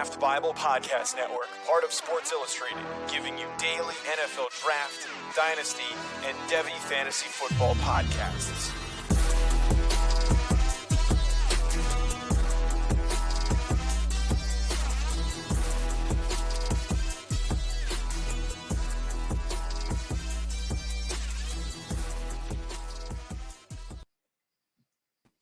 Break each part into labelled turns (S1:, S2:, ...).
S1: Draft Bible Podcast Network, part of Sports Illustrated, giving you daily NFL Draft, Dynasty, and Devy Fantasy Football podcasts.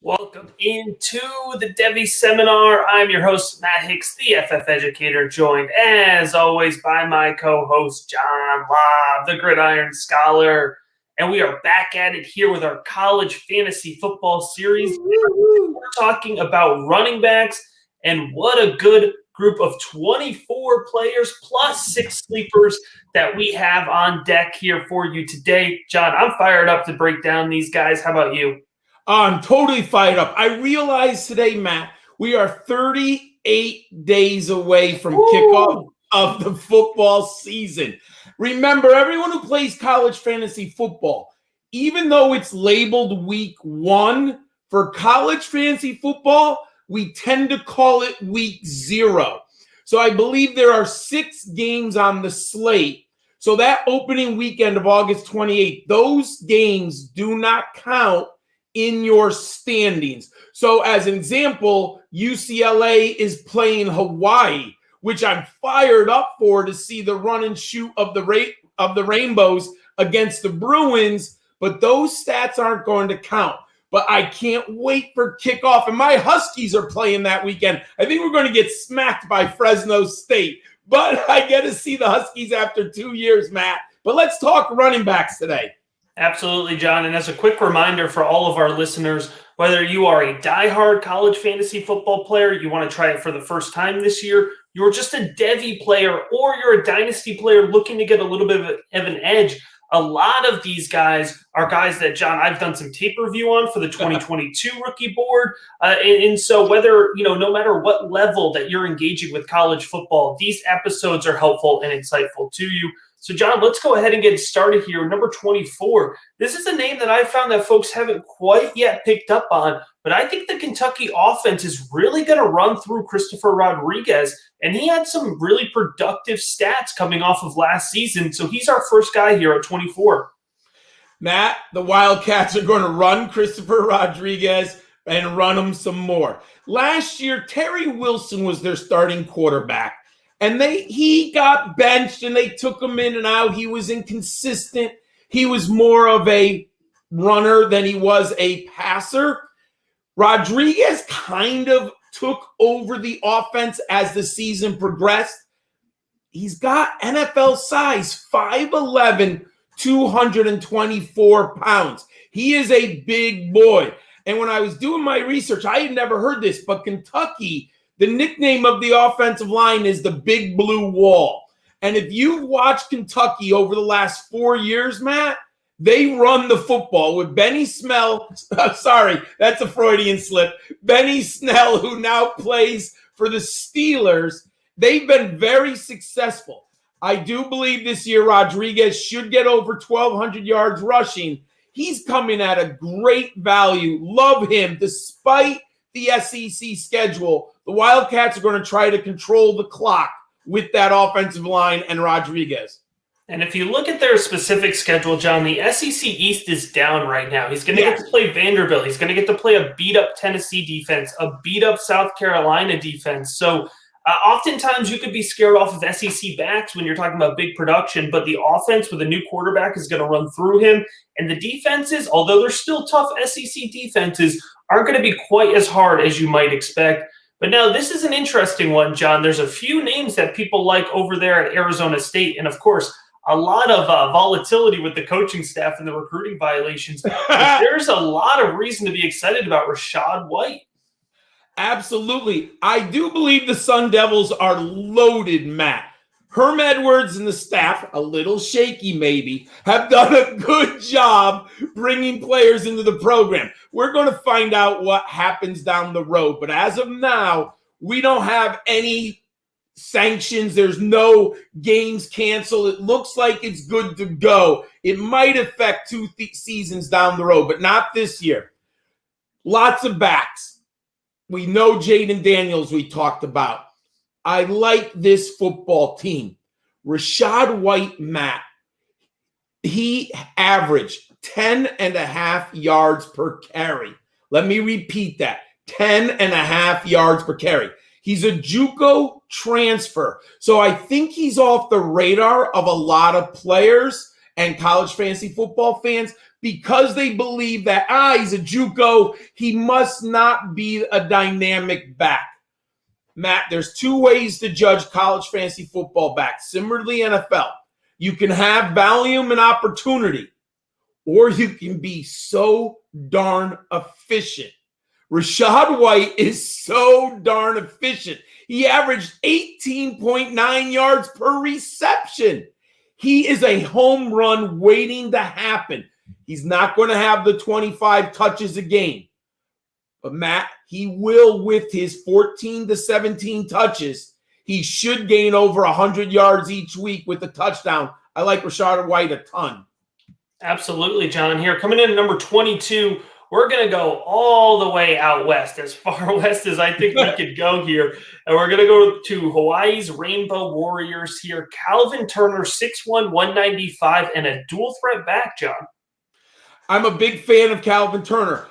S2: Welcome into the Devy Seminar. I'm your host, Matt Hicks, the FF Educator, joined as always by my co-host, John Lobb, the Gridiron Scholar. And we are back at it here with our college fantasy football series. We're talking about running backs, and what a good group of 24 players plus 6 sleepers that we have on deck here for you today. John, I'm fired up to break down these guys. How about you?
S3: I'm totally fired up. I realize today, Matt, we are 38 days away from kickoff of the football season. Remember, everyone who plays college fantasy football, even though it's labeled week 1 for college fantasy football, we tend to call it week 0. So I believe there are 6 games on the slate. So that opening weekend of August 28th, those games do not count in your standings. So as an example, UCLA is playing Hawaii, which I'm fired up for to see the run and shoot of the Rainbows against the Bruins, but those stats aren't going to count. But I can't wait for kickoff, and my Huskies are playing that weekend. I think we're going to get smacked by Fresno State, but I get to see the Huskies after 2 years, Matt. But let's talk running backs today.
S2: Absolutely, John. And as a quick reminder for all of our listeners, whether you are a diehard college fantasy football player, you want to try it for the first time this year, you're just a Devy player, or you're a dynasty player looking to get a little bit of an edge, a lot of these guys are guys that, John, I've done some tape review on for the 2022 rookie board. And so whether, no matter what level that you're engaging with college football, these episodes are helpful and insightful to you. So, John, let's go ahead and get started here. Number 24. This is a name that I found that folks haven't quite yet picked up on, but I think the Kentucky offense is really going to run through Christopher Rodriguez, and he had some really productive stats coming off of last season. So he's our first guy here at 24.
S3: Matt, the Wildcats are going to run Christopher Rodriguez and run him some more. Last year, Terry Wilson was their starting quarterback. And he got benched, and they took him in and out. He was inconsistent. He was more of a runner than he was a passer. Rodriguez kind of took over the offense as the season progressed. He's got NFL size, 5'11", 224 pounds. He is a big boy. And when I was doing my research, I had never heard this, but Kentucky, the nickname of the offensive line is the Big Blue Wall. And if you've watched Kentucky over the last 4 years, Matt, they run the football with Benny Snell. Sorry, that's a Freudian slip. Benny Snell, who now plays for the Steelers. They've been very successful. I do believe this year Rodriguez should get over 1,200 yards rushing. He's coming at a great value. Love him despite the SEC schedule. The Wildcats are going to try to control the clock with that offensive line and Rodriguez.
S2: And if you look at their specific schedule, John, the SEC East is down right now. He's going to get to play Vanderbilt. He's going to get to play a beat-up Tennessee defense, a beat-up South Carolina defense. So oftentimes you could be scared off of SEC backs when you're talking about big production, but the offense with a new quarterback is going to run through him. And the defenses, although they're still tough SEC defenses, aren't going to be quite as hard as you might expect. But now this is an interesting one, John. There's a few names that people like over there at Arizona State. And, of course, a lot of volatility with the coaching staff and the recruiting violations. But there's a lot of reason to be excited about Rachaad White.
S3: Absolutely. I do believe the Sun Devils are loaded, Matt. Herm Edwards and the staff, a little shaky maybe, have done a good job bringing players into the program. We're going to find out what happens down the road. But as of now, we don't have any sanctions. There's no games canceled. It looks like it's good to go. It might affect 2 seasons down the road, but not this year. Lots of backs. We know Jaden Daniels we talked about. I like this football team. Rachaad White, Matt, he averaged 10.5 yards per carry. Let me repeat that. 10.5 yards per carry. He's a JUCO transfer. So I think he's off the radar of a lot of players and college fantasy football fans because they believe that, he's a JUCO. He must not be a dynamic back. Matt, there's two ways to judge college fantasy football backs, similar to the NFL. You can have volume and opportunity, or you can be so darn efficient. Rachaad White is so darn efficient. He averaged 18.9 yards per reception. He is a home run waiting to happen. He's not going to have the 25 touches a game. But Matt, he will, with his 14 to 17 touches, he should gain over 100 yards each week with a touchdown. I like Rachaad White a ton.
S2: Absolutely, John. Here, coming in at number 22, we're going to go all the way out west, as far west as I think we could go here. And we're going to go to Hawaii's Rainbow Warriors here. Calvin Turner, 6'1", 195, and a dual threat back, John.
S3: I'm a big fan of Calvin Turner.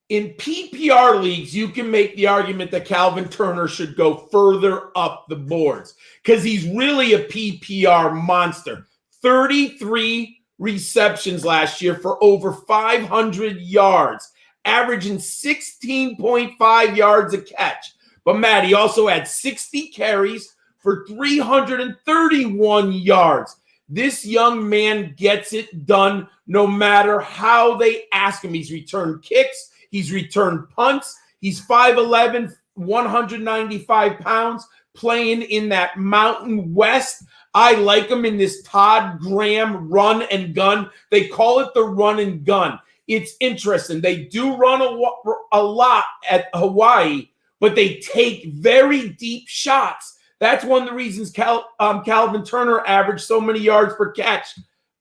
S3: In PPR leagues, you can make the argument that Calvin Turner should go further up the boards because he's really a PPR monster. 33 receptions last year for over 500 yards, averaging 16.5 yards a catch. But Matt, he also had 60 carries for 331 yards. This young man gets it done no matter how they ask him. He's returned kicks. He's returned punts. He's 5'11", 195 pounds, playing in that Mountain West. I like him in this Todd Graham run and gun. They call it the run and gun. It's interesting. They do run a lot at Hawaii, but they take very deep shots. That's one of the reasons Calvin Turner averaged so many yards per catch.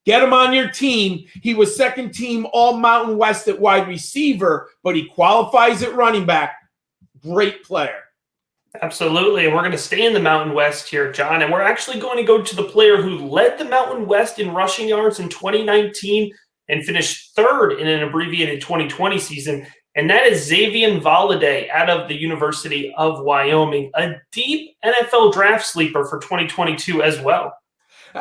S3: Get him on your team. He was second team all Mountain West at wide receiver, but he qualifies at running back. Great player.
S2: Absolutely. And we're going to stay in the Mountain West here, John. And we're actually going to go to the player who led the Mountain West in rushing yards in 2019 and finished third in an abbreviated 2020 season. And that is Xavian Valladay out of the University of Wyoming, a deep NFL draft sleeper for 2022 as well.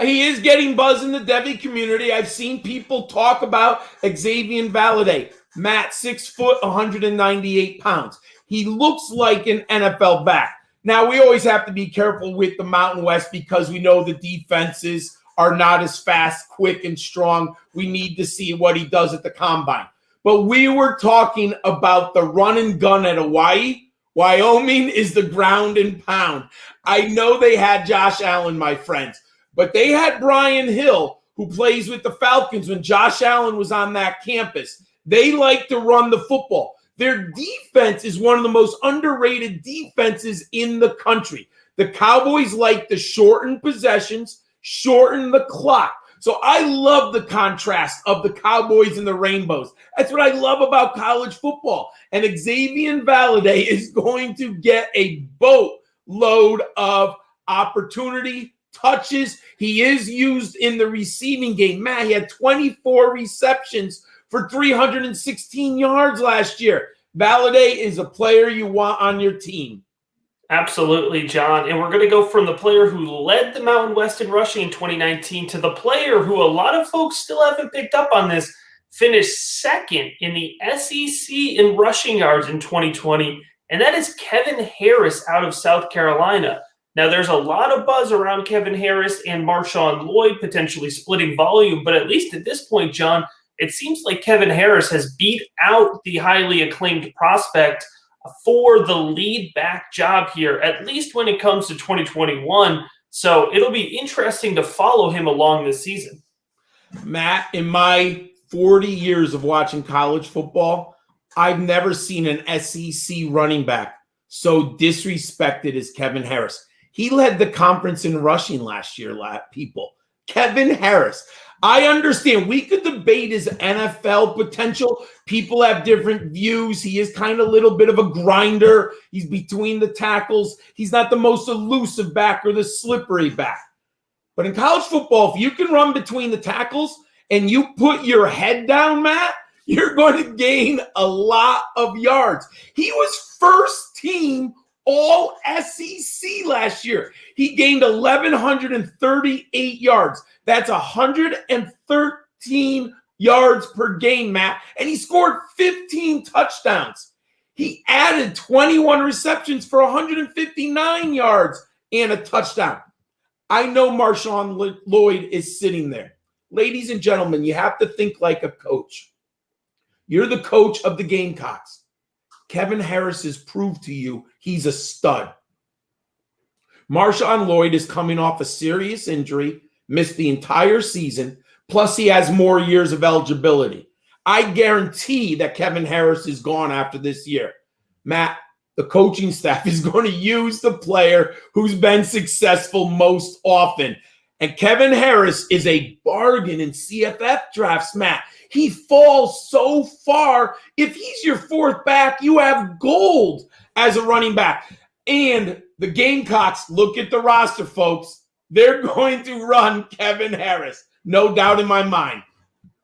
S3: He is getting buzz in the devy community. I've seen people talk about Xavian Valladay. Matt, 6 foot, 198 pounds. He looks like an NFL back. Now, we always have to be careful with the Mountain West because we know the defenses are not as fast, quick, and strong. We need to see what he does at the combine. But we were talking about the run and gun at Hawaii. Wyoming is the ground and pound. I know they had Josh Allen, my friends, but they had Brian Hill, who plays with the Falcons when Josh Allen was on that campus. They like to run the football. Their defense is one of the most underrated defenses in the country. The Cowboys like to shorten possessions, shorten the clock. So I love the contrast of the Cowboys and the Rainbows. That's what I love about college football. And Xavian Valladay is going to get a boatload of opportunity, touches. He is used in the receiving game. Matt, he had 24 receptions for 316 yards last year. Valladay is a player you want on your team.
S2: Absolutely, John. And we're going to go from the player who led the Mountain West in rushing in 2019 to the player who a lot of folks still haven't picked up on this, finished second in the SEC in rushing yards in 2020, and that is Kevin Harris out of South Carolina. Now, there's a lot of buzz around Kevin Harris and Marshawn Lloyd potentially splitting volume, but at least at this point, John, it seems like Kevin Harris has beat out the highly acclaimed prospect for the lead back job here, at least when it comes to 2021. So it'll be interesting to follow him along this season.
S3: Matt, in my 40 years of watching college football, I've never seen an SEC running back so disrespected as Kevin Harris. He led the conference in rushing last year, people. Kevin Harris. I understand we could debate his NFL potential. People have different views. He is kind of a little bit of a grinder. He's between the tackles. He's not the most elusive back or the slippery back. But in college football, if you can run between the tackles and you put your head down, Matt, you're going to gain a lot of yards. He was first team all SEC last year. He gained 1,138 yards. That's 113 yards per game, Matt. And he scored 15 touchdowns. He added 21 receptions for 159 yards and a touchdown. I know Marshawn Lloyd is sitting there. Ladies and gentlemen, you have to think like a coach. You're the coach of the Gamecocks. Kevin Harris has proved to you he's a stud. Marshawn Lloyd is coming off a serious injury, missed the entire season, plus he has more years of eligibility. I guarantee that Kevin Harris is gone after this year. Matt, the coaching staff is going to use the player who's been successful most often. And Kevin Harris is a bargain in CFF drafts, Matt. He falls so far. If he's your fourth back, you have gold as a running back. And the Gamecocks, look at the roster, folks. They're going to run Kevin Harris. No doubt in my mind.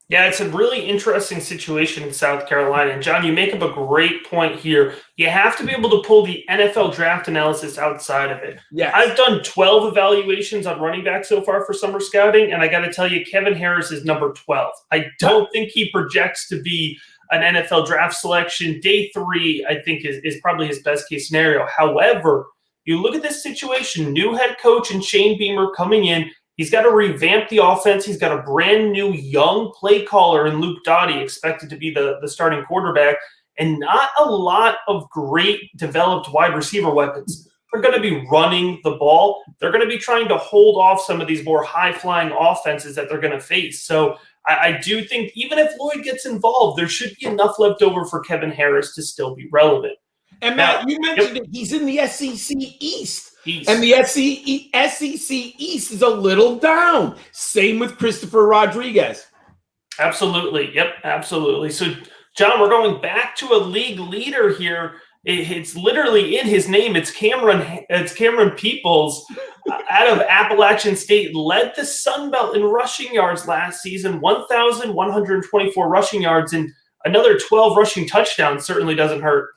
S2: Yeah, it's a really interesting situation in South Carolina. And, John, you make up a great point here. You have to be able to pull the NFL draft analysis outside of it.
S3: Yes.
S2: I've done 12 evaluations on running back so far for summer scouting, and I got to tell you, Kevin Harris is number 12. I don't think he projects to be an NFL draft selection. Day 3, I think, is probably his best-case scenario. However, you look at this situation, new head coach and Shane Beamer coming in. He's got to revamp the offense. He's got a brand new young play caller in Luke Doughty, expected to be the starting quarterback, and not a lot of great developed wide receiver weapons. They're going to be running the ball. They're going to be trying to hold off some of these more high-flying offenses that they're going to face. So I do think even if Lloyd gets involved, there should be enough left over for Kevin Harris to still be relevant.
S3: And Matt, you mentioned it. He's in the SEC East. And the SEC East is a little down. Same with Christopher Rodriguez.
S2: Absolutely. Yep, absolutely. So, John, we're going back to a league leader here. It's literally in his name. It's Cameron Peoples out of Appalachian State. Led the Sun Belt in rushing yards last season, 1,124 rushing yards, and another 12 rushing touchdowns certainly doesn't hurt.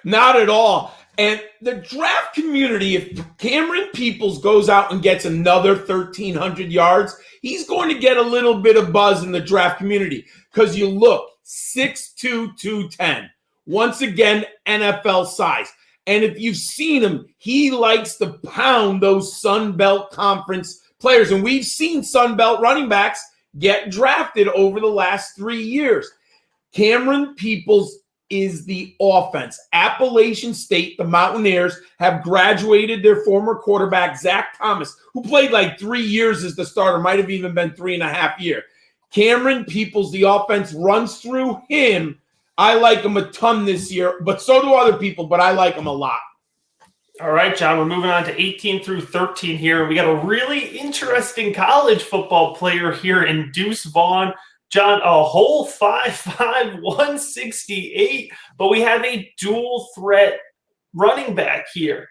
S3: Not at all. And the draft community, if Cameron Peoples goes out and gets another 1,300 yards, he's going to get a little bit of buzz in the draft community. Because you look, 6'2", 210. Once again, NFL size. And if you've seen him, he likes to pound those Sun Belt Conference players. And we've seen Sun Belt running backs get drafted over the last 3 years. Cameron Peoples is the offense. Appalachian State, the Mountaineers, have graduated their former quarterback, Zach Thomas, who played like 3 years as the starter, might have even been 3.5 years. Cameron Peoples, the offense runs through him. I like him a ton this year, but so do other people, but I like him a lot.
S2: All right, John, we're moving on to 18 through 13 here. We got a really interesting college football player here in Deuce Vaughn. John, a whole 5'5", 168, but we have a dual threat running back here.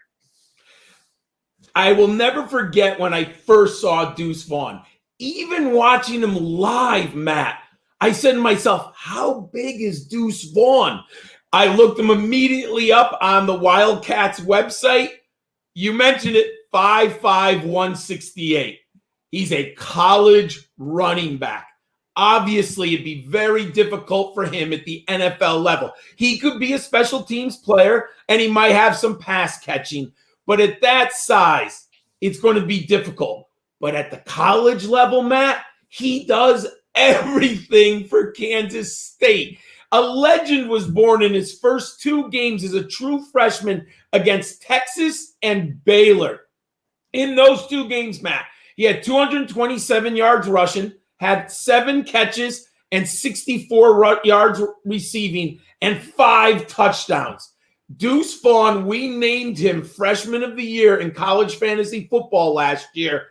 S3: I will never forget when I first saw Deuce Vaughn. Even watching him live, Matt, I said to myself, how big is Deuce Vaughn? I looked him immediately up on the Wildcats website. You mentioned it, 5'5", 168. He's a college running back. Obviously, it'd be very difficult for him at the NFL level. He could be a special teams player, and he might have some pass catching. But at that size, it's going to be difficult. But at the college level, Matt, he does everything for Kansas State. A legend was born in his first 2 games as a true freshman against Texas and Baylor. In those 2 games, Matt, he had 227 yards rushing, had 7 catches and 64 yards receiving and 5 touchdowns. Deuce Vaughn, we named him Freshman of the Year in college fantasy football last year.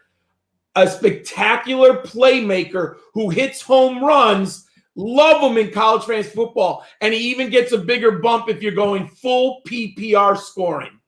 S3: a spectacular playmaker who hits home runs. Love him in college fantasy football. And he even gets a bigger bump if you're going full PPR scoring.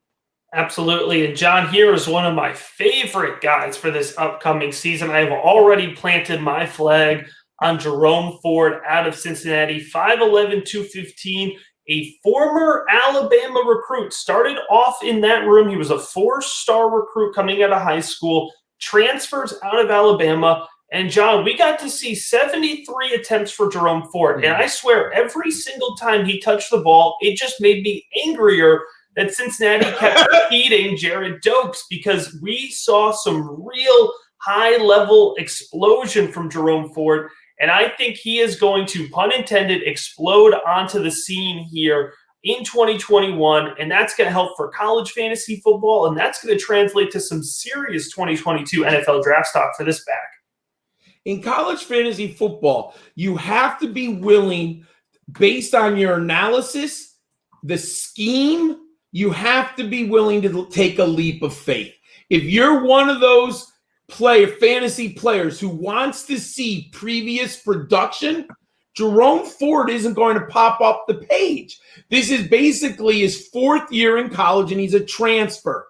S2: Absolutely. And John here is one of my favorite guys for this upcoming season. I have already planted my flag on Jerome Ford out of Cincinnati, 5'11", 215, a former Alabama recruit. Started off in that room. He was a 4-star recruit coming out of high school, transfers out of Alabama. And John, we got to see 73 attempts for Jerome Ford. And I swear every single time he touched the ball, it just made me angrier that Cincinnati kept feeding Jared Dokes, because we saw some real high-level explosion from Jerome Ford. And I think he is going to, pun intended, explode onto the scene here in 2021. And that's going to help for college fantasy football. And that's going to translate to some serious 2022 NFL draft stock for this back.
S3: In college fantasy football, you have to be willing, based on your analysis, the scheme, you have to be willing to take a leap of faith. If you're one of those fantasy players who wants to see previous production, Jerome Ford isn't going to pop up the page. This is basically his 4th year in college, and he's a transfer.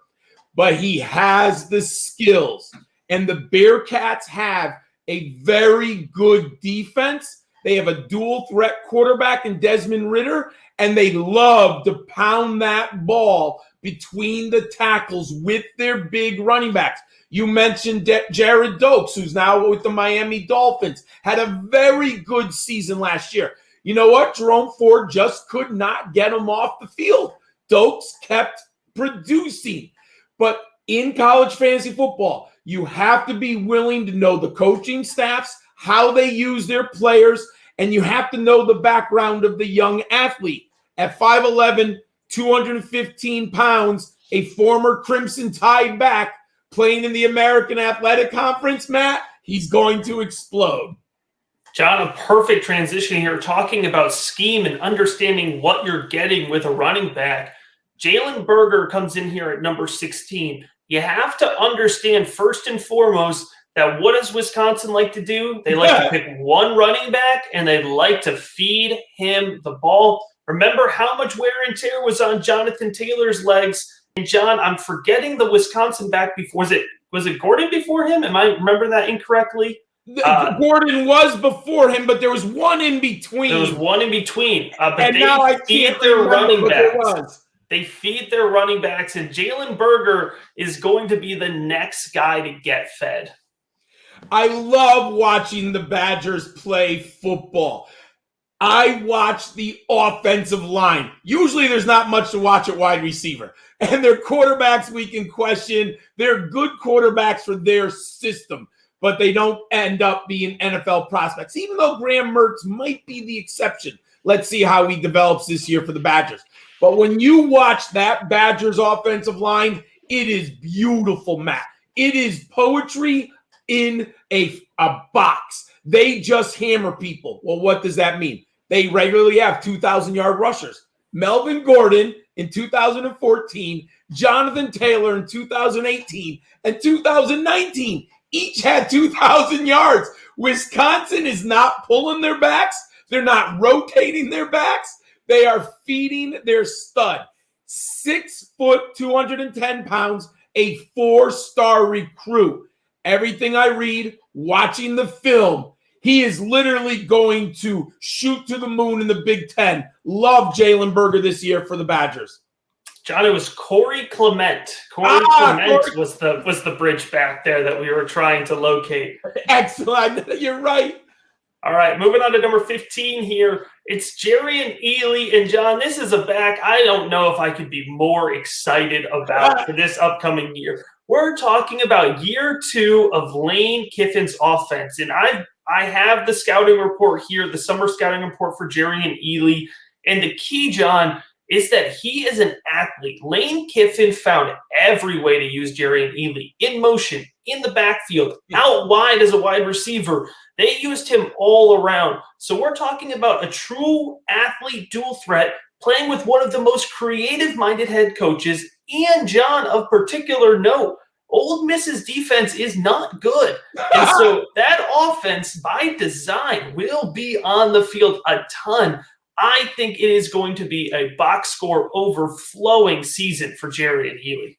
S3: But he has the skills, and the Bearcats have a very good defense. They have a dual threat quarterback in Desmond Ridder, and they love to pound that ball between the tackles with their big running backs. You mentioned Jared Dokes, who's now with the Miami Dolphins, had a very good season last year. You know what? Jerome Ford just could not get him off the field. Dokes kept producing. But in college fantasy football, you have to be willing to know the coaching staffs, how they use their players, and you have to know the background of the young athlete. At 5'11", 215 pounds, a former Crimson Tide back playing in the American Athletic Conference, Matt, he's going to explode.
S2: John, a perfect transition here, talking about scheme and understanding what you're getting with a running back. Jalen Berger comes in here at number 16. You have to understand, first and foremost, that what does Wisconsin like to do? They like to pick one running back, and they like to feed him the ball. Remember how much wear and tear was on Jonathan Taylor's legs. And John, I'm forgetting the Wisconsin back before. Was it Gordon before him? Am I remember that incorrectly?
S3: Gordon was before him, but there was one in between.
S2: There was one in between. But
S3: and
S2: they
S3: now I
S2: feed
S3: can't
S2: their
S3: remember
S2: running
S3: what there
S2: backs.
S3: was.
S2: They feed their running backs, and Jalen Berger is going to be the next guy to get fed.
S3: I love watching the Badgers play football. I watch the offensive line. Usually there's not much to watch at wide receiver. And their quarterbacks we can question. They're good quarterbacks for their system, but they don't end up being NFL prospects, even though Graham Mertz might be the exception. Let's see how he develops this year for the Badgers. But when you watch that Badgers offensive line, it is beautiful, Matt. It is poetry in a box. They just hammer people. Well, what does that mean? They regularly have 2,000-yard rushers. Melvin Gordon in 2014, Jonathan Taylor in 2018, and 2019 each had 2,000 yards. Wisconsin is not pulling their backs. They're not rotating their backs. They are feeding their stud. 6 foot, 210 pounds, a 4-star recruit. Everything I read, watching the film, he is literally going to shoot to the moon in the Big Ten. Love Jalen Berger this year for the Badgers.
S2: John, it was Corey Clement. Corey Clement was the bridge back there that we were trying to locate.
S3: Excellent. You're right.
S2: All right, moving on to number 15 here. It's Jarian Ely. And, John, this is a back I don't know if I could be more excited about for this upcoming year. We're talking about year 2 of Lane Kiffin's offense. And I have the scouting report here, the summer scouting report for Jarian Ely. And the key, John, is that he is an athlete. Lane Kiffin found every way to use Jarian Ely in motion, in the backfield, out wide as a wide receiver. They used him all around. So we're talking about a true athlete dual threat playing with one of the most creative-minded head coaches. And, John, of particular note, Ole Miss's defense is not good. And so that offense, by design, will be on the field a ton. I think it is going to be a box score overflowing season for Jerry and Healy.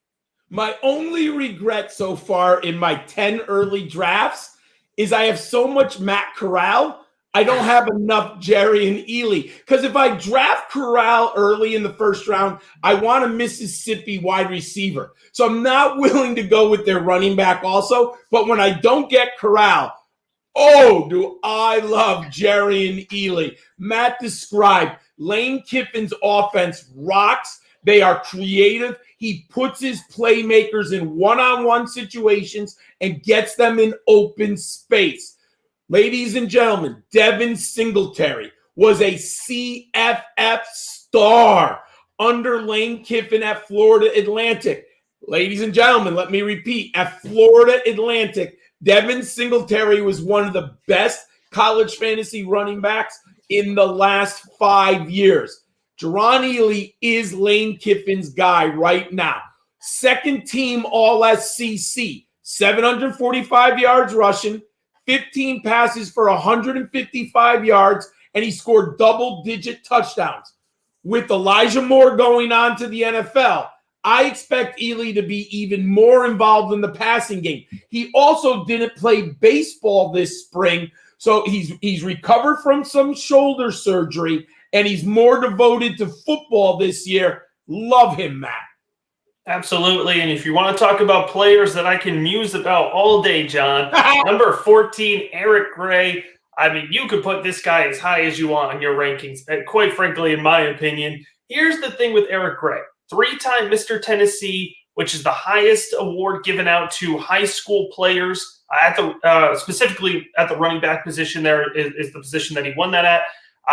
S3: My only regret so far in my 10 early drafts is I have so much Matt Corral, I don't have enough Jerry and Ely. Because if I draft Corral early in the first round, I want a Mississippi wide receiver. So I'm not willing to go with their running back also. But when I don't get Corral, oh, do I love Jerry and Ely. Matt described Lane Kiffin's offense rocks. They are creative. He puts his playmakers in one-on-one situations and gets them in open space. Ladies and gentlemen, Devin Singletary was a CFF star under Lane Kiffin at Florida Atlantic. Ladies and gentlemen, let me repeat, at Florida Atlantic, Devin Singletary was one of the best college fantasy running backs in the last 5 years. Jerron Ely is Lane Kiffin's guy right now. Second team All-SEC, 745 yards rushing, 15 passes for 155 yards, and he scored double-digit touchdowns. With Elijah Moore going on to the NFL, I expect Ely to be even more involved in the passing game. He also didn't play baseball this spring, so he's recovered from some shoulder surgery, and he's more devoted to football this year. Love him, Matt.
S2: Absolutely. And if you want to talk about players that I can muse about all day, John, number 14, Eric Gray. I mean, you could put this guy as high as you want on your rankings. And quite frankly, in my opinion, here's the thing with Eric Gray. 3-time Mr. Tennessee, which is the highest award given out to high school players specifically at the running back position. There is the position that he won that at.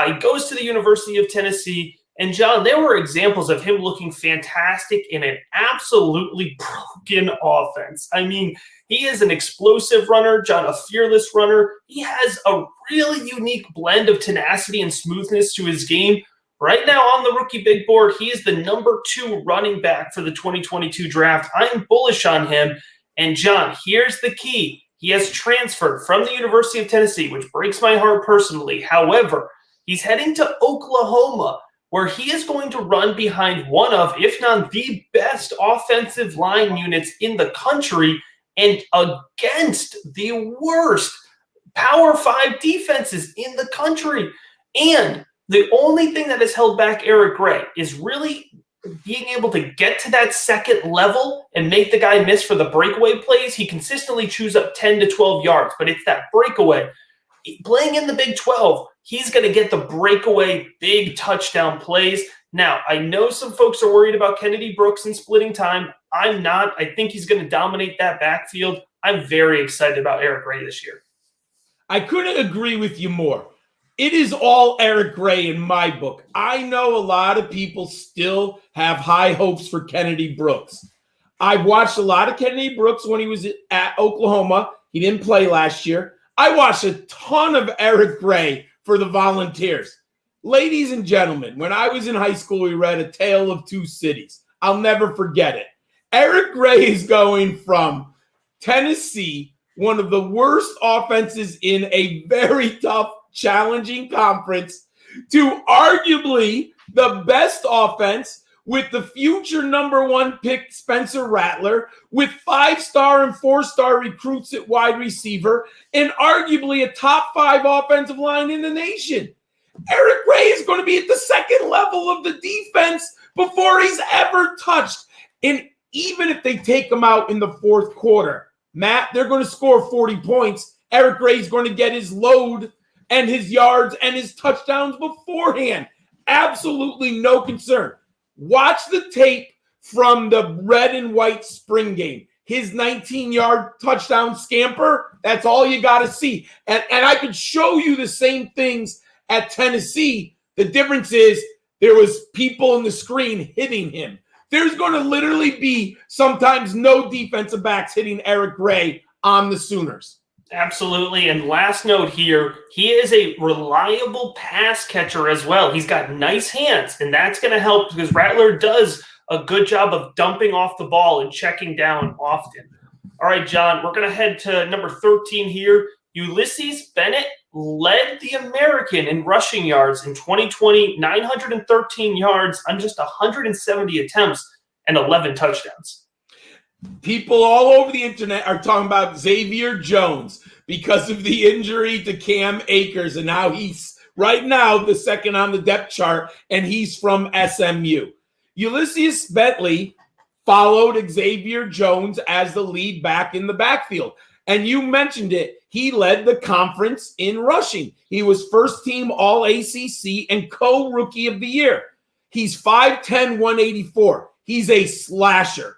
S2: He goes to the University of Tennessee. And, John, there were examples of him looking fantastic in an absolutely broken offense. I mean, he is an explosive runner, John, a fearless runner. He has a really unique blend of tenacity and smoothness to his game. Right now on the rookie big board, he is the number 2 running back for the 2022 draft. I'm bullish on him. And, John, here's the key. He has transferred from the University of Tennessee, which breaks my heart personally. However, he's heading to Oklahoma, where he is going to run behind one of, if not the best offensive line units in the country and against the worst Power 5 defenses in the country. And the only thing that has held back Eric Gray is really being able to get to that second level and make the guy miss for the breakaway plays. He consistently chews up 10 to 12 yards, but it's that breakaway. Playing in the Big 12, he's going to get the breakaway big touchdown plays. Now, I know some folks are worried about Kennedy Brooks and splitting time. I'm not. I think he's going to dominate that backfield. I'm very excited about Eric Gray this year.
S3: I couldn't agree with you more. It is all Eric Gray in my book. I know a lot of people still have high hopes for Kennedy Brooks. I watched a lot of Kennedy Brooks when he was at Oklahoma. He didn't play last year. I watched a ton of Eric Gray for the Volunteers. Ladies and gentlemen, when I was in high school, we read A Tale of Two Cities. I'll never forget it. Eric Gray is going from Tennessee, one of the worst offenses in a very tough, challenging conference, to arguably the best offense with the future number 1 pick Spencer Rattler, with 5-star and 4-star recruits at wide receiver, and arguably a top 5 offensive line in the nation. Eric Gray is going to be at the second level of the defense before he's ever touched. And even if they take him out in the fourth quarter, Matt, they're going to score 40 points. Eric Gray is going to get his load and his yards and his touchdowns beforehand. Absolutely no concern. Watch the tape from the red and white spring game. His 19-yard touchdown scamper, that's all you got to see. And I could show you the same things at Tennessee. The difference is there was people in the screen hitting him. There's going to literally be sometimes no defensive backs hitting Eric Gray on the Sooners.
S2: Absolutely. And last note here, he is a reliable pass catcher as well. He's got nice hands, and that's going to help because Rattler does a good job of dumping off the ball and checking down often. All right, John, we're going to head to number 13 here. Ulysses Bennett led the American in rushing yards in 2020, 913 yards on just 170 attempts and 11 touchdowns.
S3: People all over the internet are talking about Xavier Jones because of the injury to Cam Akers, and now he's right now the second on the depth chart, and he's from SMU. Ulysses Bentley followed Xavier Jones as the lead back in the backfield. And you mentioned it. He led the conference in rushing. He was first team All ACC and co-rookie of the year. He's 5'10", 184. He's a slasher.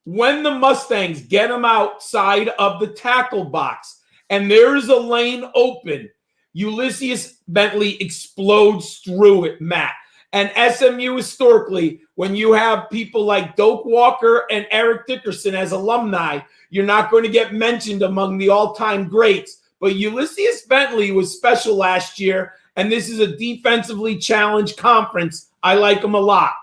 S3: When the Mustangs get him outside of the tackle box and there is a lane open, Ulysses Bentley explodes through it, Matt. And SMU historically, when you have people like Doak Walker and Eric Dickerson as alumni, you're not going to get mentioned among the all-time greats. But Ulysses Bentley was special last year, and this is a defensively challenged conference. I like him a lot.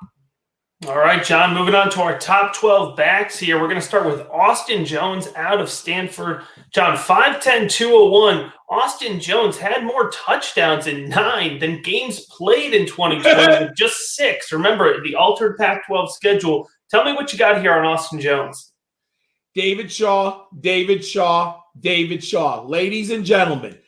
S2: All right, John, moving on to our top 12 backs here. We're going to start with Austin Jones out of Stanford. John, 5'10", 201. Austin Jones had more touchdowns in 9 than games played in 2020 with just 6. Remember, the altered Pac-12 schedule. Tell me what you got here on Austin Jones.
S3: David Shaw, David Shaw, David Shaw. Ladies and gentlemen,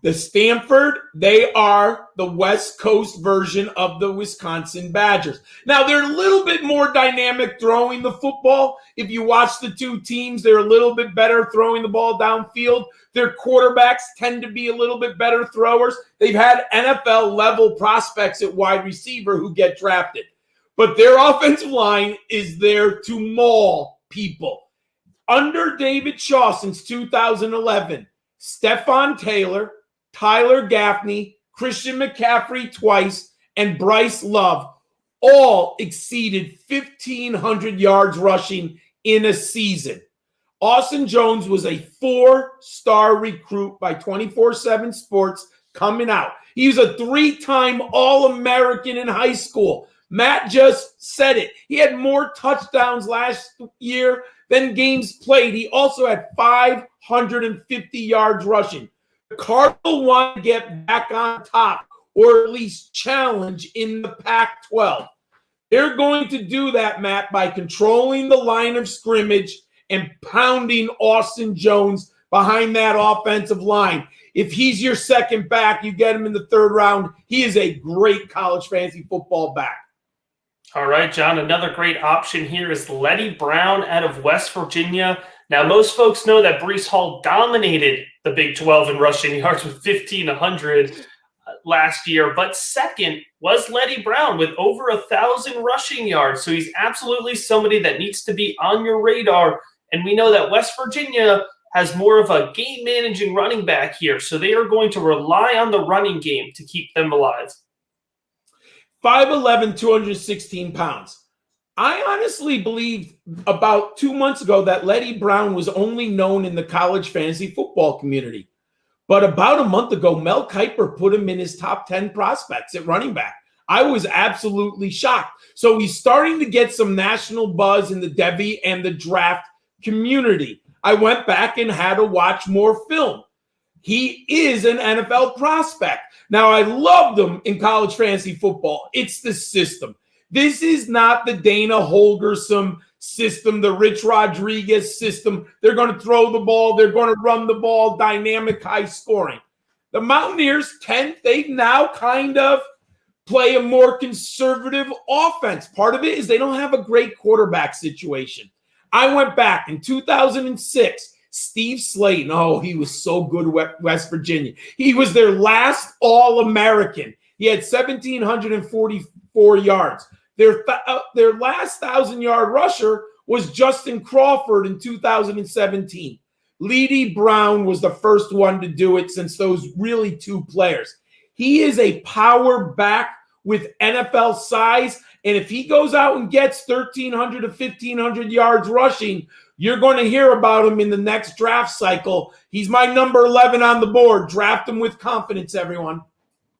S3: the Stanford, they are the West Coast version of the Wisconsin Badgers. Now, they're a little bit more dynamic throwing the football. If you watch the two teams, they're a little bit better throwing the ball downfield. Their quarterbacks tend to be a little bit better throwers. They've had NFL-level prospects at wide receiver who get drafted. But their offensive line is there to maul people. Under David Shaw since 2011, Stephon Taylor, Tyler Gaffney, Christian McCaffrey twice, and Bryce Love all exceeded 1,500 yards rushing in a season. Austin Jones was a 4-star recruit by 24/7 Sports coming out. He was a 3-time All-American in high school. Matt just said it. He had more touchdowns last year than games played. He also had 550 yards rushing. The Cardinals want to get back on top or at least challenge in the Pac-12. They're going to do that, Matt, by controlling the line of scrimmage and pounding Austin Jones behind that offensive line. If he's your second back, you get him in the 3rd round. He is a great college fantasy football back.
S2: All right, John, another great option here is Letty Brown out of West Virginia. Now, most folks know that Breece Hall dominated the Big 12 in rushing yards with 1,500 last year, but second was Letty Brown with over 1,000 rushing yards. So he's absolutely somebody that needs to be on your radar. And we know that West Virginia has more of a game-managing running back here, so they are going to rely on the running game to keep them alive.
S3: 5'11", 216 pounds. I honestly believed about 2 months ago that Letty Brown was only known in the college fantasy football community. But about a month ago, Mel Kiper put him in his top 10 prospects at running back. I was absolutely shocked. So he's starting to get some national buzz in the devy and the draft community. I went back and had to watch more film. He is an NFL prospect. Now, I loved him in college fantasy football. It's the system. This is not the Dana Holgorsen system, the Rich Rodriguez system. They're going to throw the ball. They're going to run the ball, dynamic, high scoring. The Mountaineers they now kind of play a more conservative offense. Part of it is they don't have a great quarterback situation. I went back in 2006. Steve Slayton, he was so good at West Virginia. He was their last All-American. He had 1,744 yards. Their last 1,000-yard rusher was Justin Crawford in 2017. Leedy Brown was the first one to do it since those really two players. He is a power back with NFL size, and if he goes out and gets 1,300 to 1,500 yards rushing, you're going to hear about him in the next draft cycle. He's my number 11 on the board. Draft him with confidence, everyone.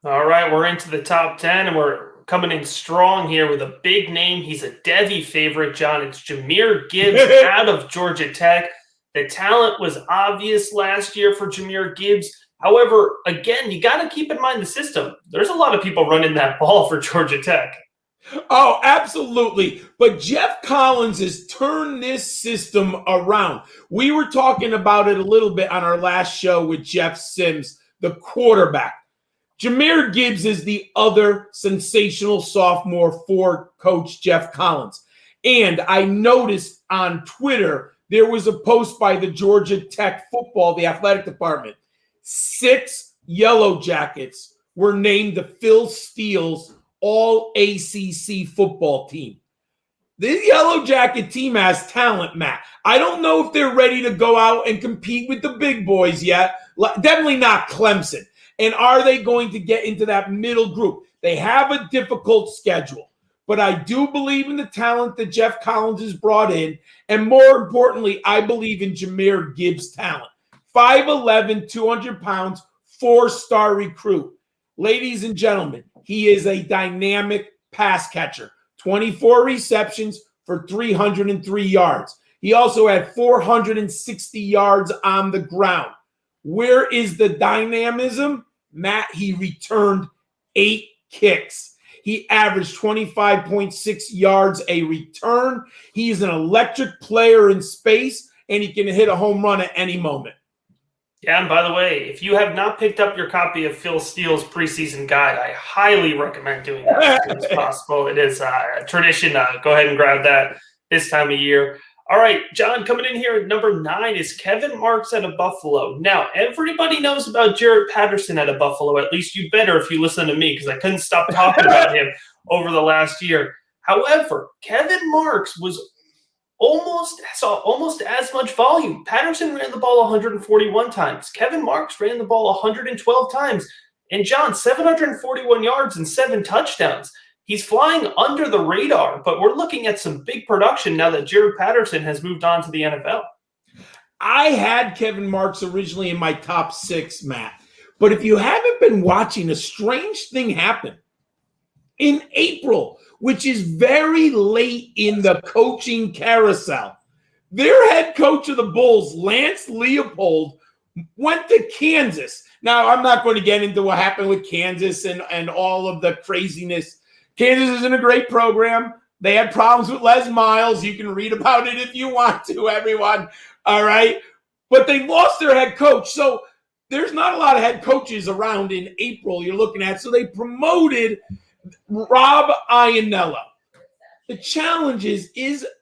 S2: All right, we're into the top 10, and we're coming in strong here with a big name. He's a devy favorite, John. It's Jahmyr Gibbs out of Georgia Tech. The talent was obvious last year for Jahmyr Gibbs. However, again, you got to keep in mind the system. There's a lot of people running that ball for Georgia Tech.
S3: Oh, absolutely. But Jeff Collins has turned this system around. We were talking about it a little bit on our last show with Jeff Sims, the quarterback. Jahmyr Gibbs is the other sensational sophomore for Coach Jeff Collins. And I noticed on Twitter, there was a post by the Georgia Tech football, the athletic department. 6 Yellow Jackets were named the Phil Steele's All-ACC football team. This Yellow Jacket team has talent, Matt. I don't know if they're ready to go out and compete with the big boys yet. Definitely not Clemson. And are they going to get into that middle group? They have a difficult schedule. But I do believe in the talent that Jeff Collins has brought in. And more importantly, I believe in Jahmyr Gibbs' talent. 5'11", 200 pounds, 4-star recruit. Ladies and gentlemen, he is a dynamic pass catcher. 24 receptions for 303 yards. He also had 460 yards on the ground. Where is the dynamism? Matt, he returned 8 kicks. He averaged 25.6 yards a return. He's an electric player in space, and he can hit a home run at any moment.
S2: Yeah, and by the way, if you have not picked up your copy of Phil Steele's preseason guide, I highly recommend doing that as soon as possible. It is a tradition. Go ahead and grab that this time of year. All right, John, coming in here at number 9 is Kevin Marks out of Buffalo. Now, everybody knows about Jaret Patterson out of Buffalo. At least you better if you listen to me, because I couldn't stop talking about him over the last year. However, Kevin Marks was almost as much volume. Patterson ran the ball 141 times. Kevin Marks ran the ball 112 times. And John, 741 yards and 7 touchdowns. He's flying under the radar, but we're looking at some big production now that Jaret Patterson has moved on to the NFL.
S3: I had Kevin Marks originally in my top 6, Matt. But if you haven't been watching, a strange thing happened. In April, which is very late in the coaching carousel, their head coach of the Bulls, Lance Leopold, went to Kansas. Now, I'm not going to get into what happened with Kansas and all of the craziness. Kansas isn't a great program. They had problems with Les Miles. You can read about it if you want to, everyone. All right? But they lost their head coach. So there's not a lot of head coaches around in April you're looking at. So they promoted Rob Ianello. The challenge is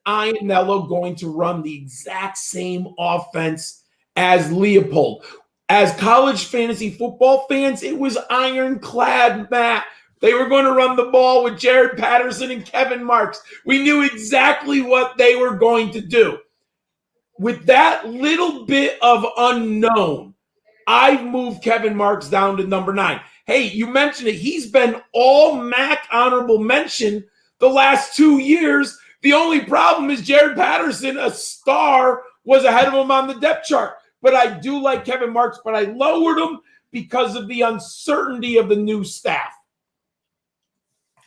S3: Ianello going to run the exact same offense as Leopold? As college fantasy football fans, it was ironclad, Matt. They were going to run the ball with Jaret Patterson and Kevin Marks. We knew exactly what they were going to do. With that little bit of unknown, I've moved Kevin Marks down to number 9. Hey, you mentioned it. He's been all MAC honorable mention the last 2 years. The only problem is Jaret Patterson, a star, was ahead of him on the depth chart. But I do like Kevin Marks, but I lowered him because of the uncertainty of the new staff.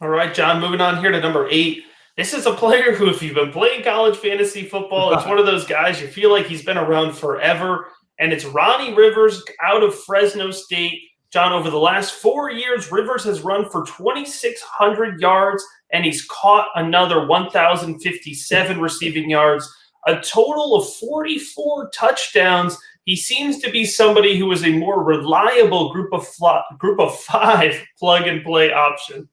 S2: All right, John, moving on here to number 8. This is a player who, if you've been playing college fantasy football, it's one of those guys you feel like he's been around forever, and it's Ronnie Rivers out of Fresno State. John, over the last 4 years, Rivers has run for 2,600 yards, and he's caught another 1,057 receiving yards, a total of 44 touchdowns. He seems to be somebody who is a more reliable group of 5 plug-and-play option.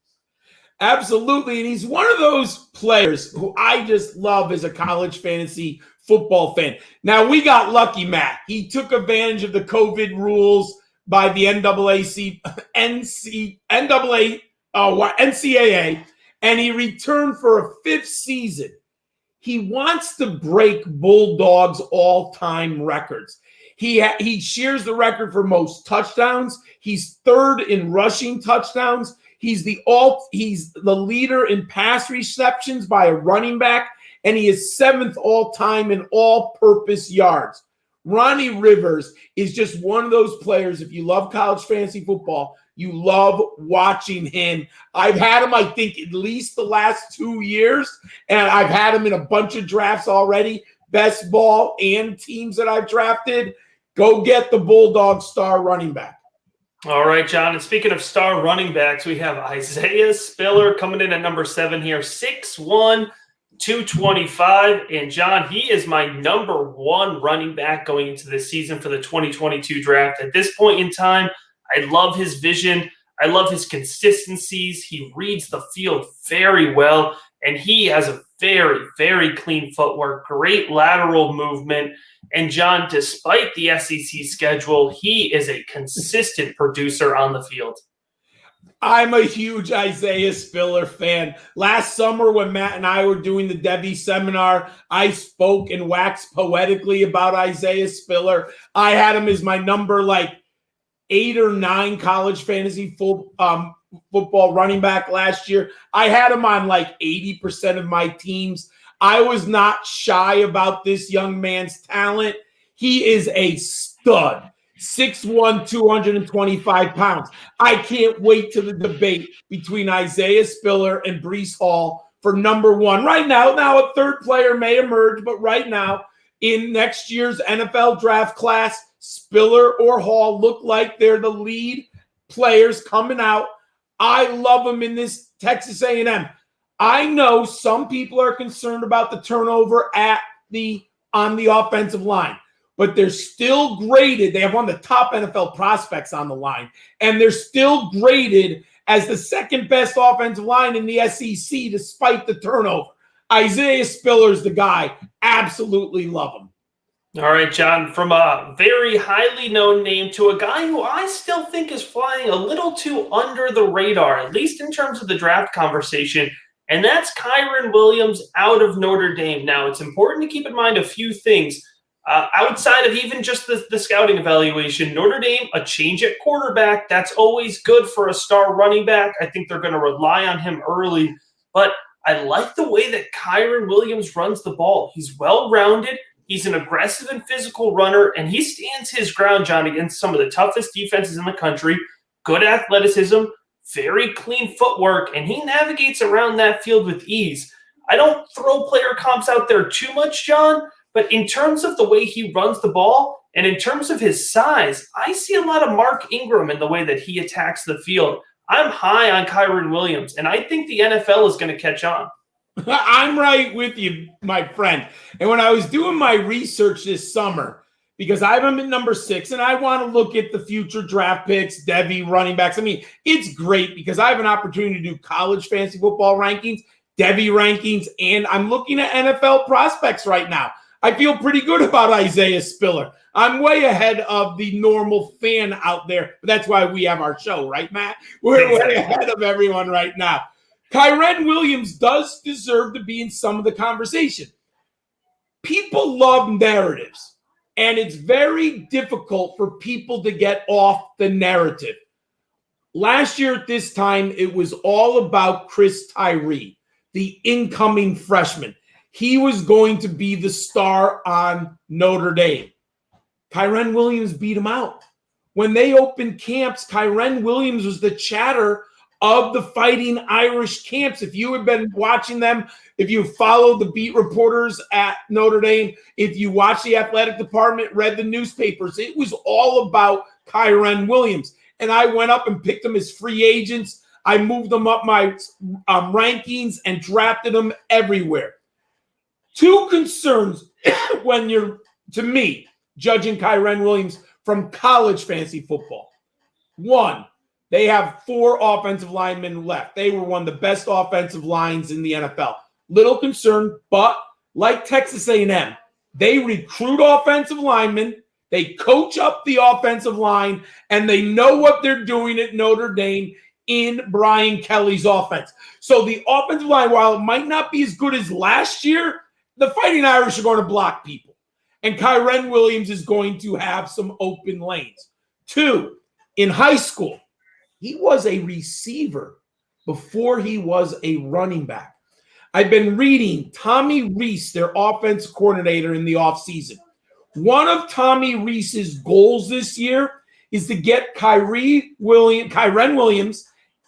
S3: Absolutely, and he's one of those players who I just love as a college fantasy football fan. Now, we got lucky, Matt. He took advantage of the COVID rules by the NCAA, and he returned for a 5th season. He wants to break Bulldogs' all-time records. He shares the record for most touchdowns. He's 3rd in rushing touchdowns. He's the leader in pass receptions by a running back, and he is 7th all-time in all-purpose yards. Ronnie Rivers is just one of those players, if you love college fantasy football, you love watching him. I've had him, I think, at least the last 2 years, and I've had him in a bunch of drafts already best ball and teams that I've drafted, go get the Bulldog star running back.
S2: All right, John. And speaking of star running backs, we have Isaiah Spiller coming in at number 7 here, 6'1", 225. And John, he is my number 1 running back going into this season for the 2022 draft. At this point in time, I love his vision. I love his consistencies. He reads the field very well, and he has a very, very clean footwork, great lateral movement. And John, despite the SEC schedule, he is a consistent producer on the field.
S3: I'm a huge Isaiah Spiller fan. Last summer when Matt and I were doing the devy seminar, I spoke and waxed poetically about Isaiah Spiller. I had him as my number 8 or 9 college fantasy football running back last year. I had him on 80% of my teams. I was not shy about this young man's talent. He is a stud. 6'1", 225 pounds. I can't wait to the debate between Isaiah Spiller and Breece Hall for number 1. Right now, a third player may emerge, but right now, in next year's NFL draft class, Spiller or Hall look like they're the lead players coming out. I love them in this Texas A&M. I know some people are concerned about the turnover on the offensive line, but they're still graded. They have one of the top NFL prospects on the line, and they're still graded as the second best offensive line in the SEC despite the turnover. Isaiah Spiller's the guy. Absolutely love him.
S2: All right, John, from a very highly known name to a guy who I still think is flying a little too under the radar, at least in terms of the draft conversation, and that's Kyren Williams out of Notre Dame. Now, it's important to keep in mind a few things. Outside of even just the scouting evaluation, Notre Dame, a change at quarterback, that's always good for a star running back. I think they're going to rely on him early, but I like the way that Kyren Williams runs the ball. He's well-rounded. He's an aggressive and physical runner, and he stands his ground, John, against some of the toughest defenses in the country. Good athleticism, very clean footwork, and he navigates around that field with ease. I don't throw player comps out there too much, John, but in terms of the way he runs the ball and in terms of his size, I see a lot of Mark Ingram in the way that he attacks the field. I'm high on Kyren Williams, and I think the NFL is going to catch on.
S3: I'm right with you, my friend. And when I was doing my research this summer, because I have him at number 6, and I want to look at the future draft picks, devy running backs. I mean, it's great because I have an opportunity to do college fantasy football rankings, devy rankings, and I'm looking at NFL prospects right now. I feel pretty good about Isaiah Spiller. I'm way ahead of the normal fan out there, but that's why we have our show, right, Matt? We're way ahead of everyone right now. Kyren Williams does deserve to be in some of the conversation. People love narratives, and it's very difficult for people to get off the narrative. Last year at this time, it was all about Chris Tyree, the incoming freshman. He was going to be the star on Notre Dame. Kyren Williams beat him out. When they opened camps, Kyren Williams was the chatter of the Fighting Irish camps. If you had been watching them, if you followed the beat reporters at Notre Dame, if you watched the athletic department, read the newspapers, it was all about Kyren Williams. And I went up and picked them as free agents. I moved them up my rankings and drafted them everywhere. 2 concerns when you're, to me, judging Kyren Williams from college fantasy football. 1, they have 4 offensive linemen left. They were one of the best offensive lines in the NFL. Little concern, but like Texas A&M, they recruit offensive linemen, they coach up the offensive line, and they know what they're doing at Notre Dame in Brian Kelly's offense. So the offensive line, while it might not be as good as last year, the Fighting Irish are going to block people. And Kyren Williams is going to have some open lanes. 2, in high school, he was a receiver before he was a running back. I've been reading Tommy Rees, their offense coordinator, in the offseason. One of Tommy Rees's goals this year is to get Kyren Williams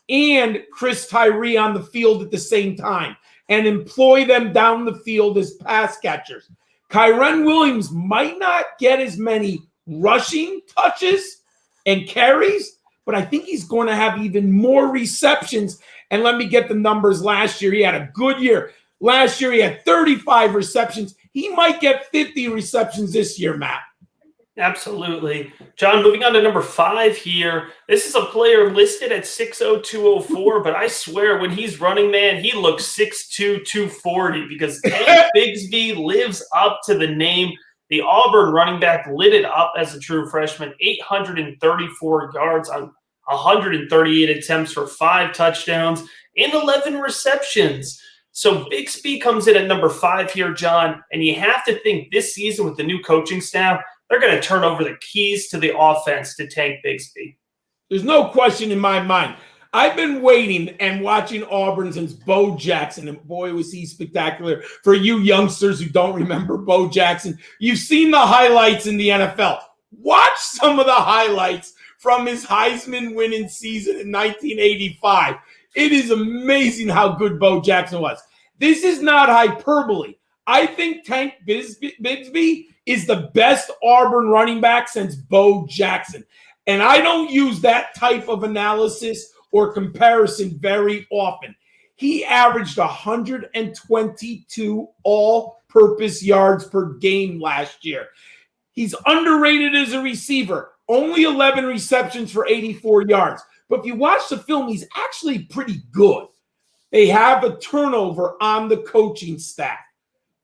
S3: and Chris Tyree on the field at the same time and employ them down the field as pass catchers. Kyren Williams might not get as many rushing touches and carries, but I think he's going to have even more receptions. And let me get the numbers last year. He had a good year. Last year, he had 35 receptions. He might get 50 receptions this year, Matt.
S2: Absolutely. John, moving on to number 5 here. This is a player listed at 6'0", 204, but I swear when he's running, man, he looks 6'2", 240 because Tank Bigsby lives up to the name. The Auburn running back lit it up as a true freshman, 834 yards on 138 attempts for 5 touchdowns and 11 receptions. So Bigsby comes in at number 5 here, John, and you have to think this season with the new coaching staff, they're going to turn over the keys to the offense to Tank Bigsby.
S3: There's no question in my mind. I've been waiting and watching Auburn since Bo Jackson, and boy, was he spectacular. For you youngsters who don't remember Bo Jackson, you've seen the highlights in the NFL. Watch some of the highlights from his Heisman winning season in 1985. It is amazing how good Bo Jackson was. This is not hyperbole. I think Tank Bigsby is the best Auburn running back since Bo Jackson. And I don't use that type of analysis or comparison very often. He averaged 122 all-purpose yards per game last year. He's underrated as a receiver. Only 11 receptions for 84 yards. But if you watch the film, he's actually pretty good. They have a turnover on the coaching staff.